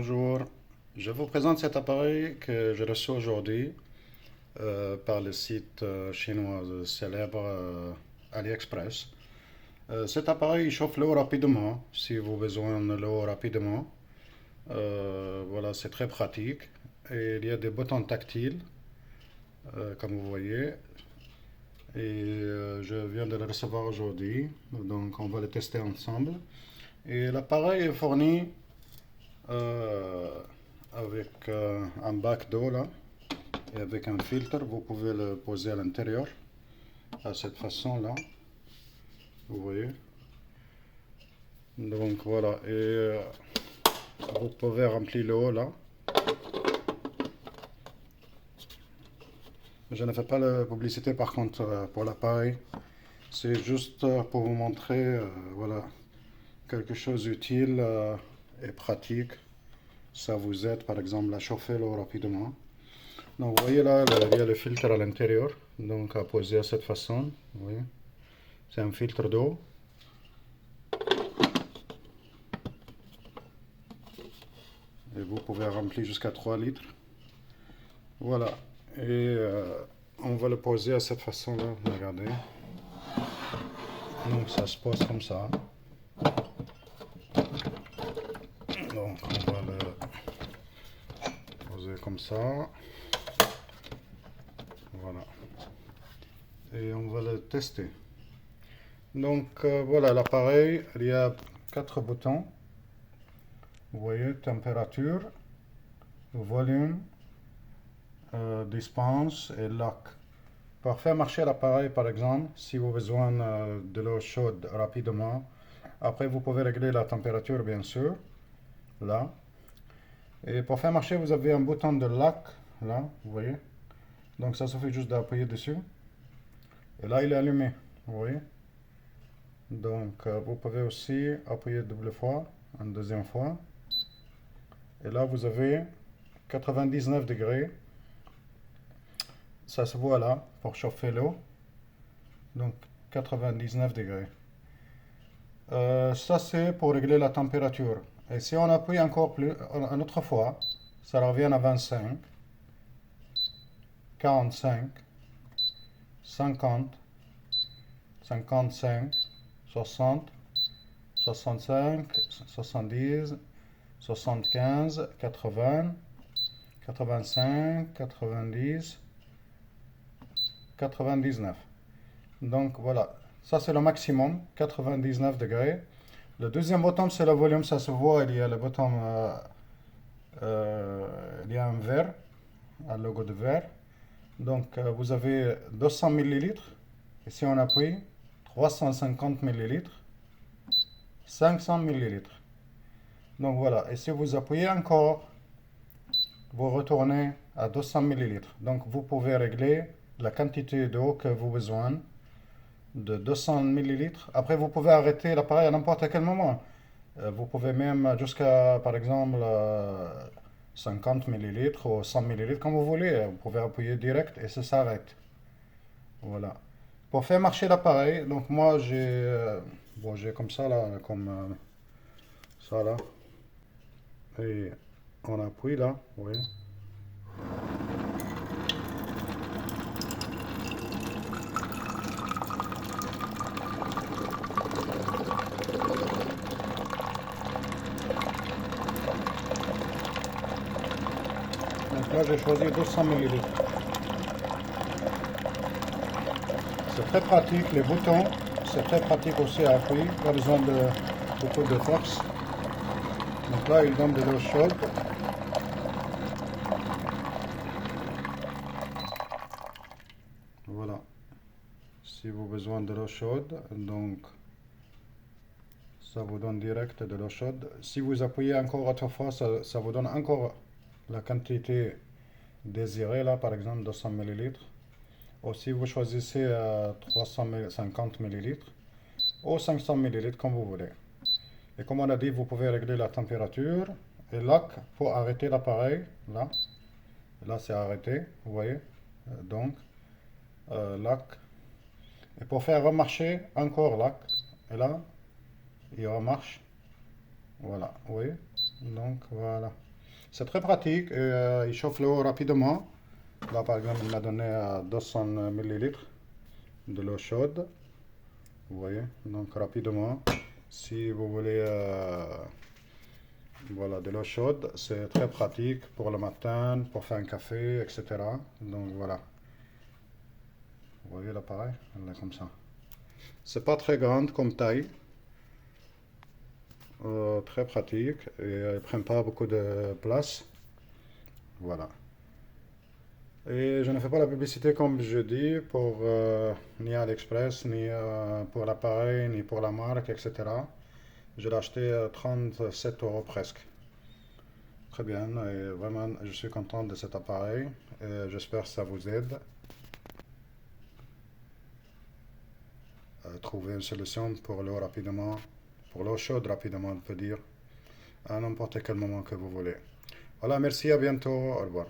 Bonjour, je vous présente cet appareil que j'ai reçu aujourd'hui par le site chinois célèbre AliExpress. Cet appareil il chauffe l'eau rapidement si vous avez besoin de l'eau rapidement. Voilà, c'est très pratique. Et il y a des boutons tactiles, comme vous voyez. Et je viens de le recevoir aujourd'hui, donc on va le tester ensemble. Et l'appareil est fourni euh, avec un bac d'eau là et avec un filtre. Vous pouvez le poser à l'intérieur à cette façon là, vous voyez. Donc voilà, et vous pouvez remplir l'eau là. Je ne fais pas la publicité par contre pour l'appareil, c'est juste pour vous montrer voilà, quelque chose d'utile et pratique. Ça vous aide par exemple à chauffer l'eau rapidement. Donc vous voyez là, il y a le filtre à l'intérieur, donc à poser à cette façon, vous voyez. C'est un filtre d'eau. Et vous pouvez remplir jusqu'à 3 litres. Voilà. Et on va le poser à cette façon-là, regardez. Donc ça se pose comme ça. Donc on va le poser comme ça. Voilà. Et on va le tester. Donc voilà l'appareil, il y a 4 boutons. Vous voyez, température, volume, dispense et lac. Pour faire marcher l'appareil, par exemple, si vous avez besoin de l'eau chaude rapidement, après vous pouvez régler la température, bien sûr, là. Et pour faire marcher, vous avez un bouton de lac, là, vous voyez. Donc ça suffit juste d'appuyer dessus. Et là, il est allumé, vous voyez. Donc vous pouvez aussi appuyer double fois, une deuxième fois. Et là, vous avez 99 degrés. Ça se voit là, pour chauffer l'eau. Donc 99 degrés. Ça c'est pour régler la température. Et si on appuie encore plus, une autre fois, ça revient à 25, 45, 50, 55, 60, 65, 70, 75, 80, 85, 90, 99. Donc voilà, ça c'est le maximum, 99 degrés. Le deuxième bouton c'est le volume, ça se voit, il y a le bouton, il y a un verre, un logo de verre. Donc vous avez 200 millilitres, et si on appuie, 350 millilitres, 500 millilitres. Donc voilà, et si vous appuyez encore, vous retournez à 200 millilitres. Donc vous pouvez régler la quantité d'eau que vous avez besoin de 200 millilitres. Après, vous pouvez arrêter l'appareil à n'importe quel moment. Vous pouvez même jusqu'à, par exemple, 50 millilitres ou 100 millilitres, comme vous voulez. Vous pouvez appuyer direct et ça s'arrête. Voilà. Pour faire marcher l'appareil, donc moi j'ai comme ça là, comme ça là. Et on appuie là, vous voyez. Donc là j'ai choisi 200 millilitres. C'est très pratique, les boutons, c'est très pratique aussi à appuyer, pas besoin de beaucoup de force. Donc là, il donne de l'eau chaude. Voilà. Si vous avez besoin de l'eau chaude, donc ça vous donne direct de l'eau chaude. Si vous appuyez encore autrefois, ça vous donne encore la quantité désirée, là, par exemple 200 millilitres. Ou si vous choisissez 350 millilitres ou 500 millilitres, comme vous voulez. Et comme on a dit, vous pouvez régler la température. Et là, pour arrêter l'appareil, là, là c'est arrêté, vous voyez. Donc, là. Et pour faire remarcher, encore là. Et là, il remarche. Voilà, oui. Donc, voilà. C'est très pratique et il chauffe l'eau rapidement. Là, par exemple, il m'a donné 200 millilitres de l'eau chaude. Vous voyez, donc rapidement. Si vous voulez voilà, de l'eau chaude, c'est très pratique pour le matin, pour faire un café, etc. Donc voilà. Vous voyez l'appareil? Elle est comme ça. C'est pas très grande comme taille. Très pratique et elle ne prend pas beaucoup de place. Voilà. Et je ne fais pas la publicité comme je dis pour ni AliExpress, ni pour l'appareil, ni pour la marque, etc. Je l'ai acheté à 37 euros presque. Très bien, et vraiment je suis content de cet appareil et j'espère que ça vous aide à trouver une solution pour l'eau rapidement, pour l'eau chaude rapidement, on peut dire, à n'importe quel moment que vous voulez. Voilà, merci, à bientôt, au revoir.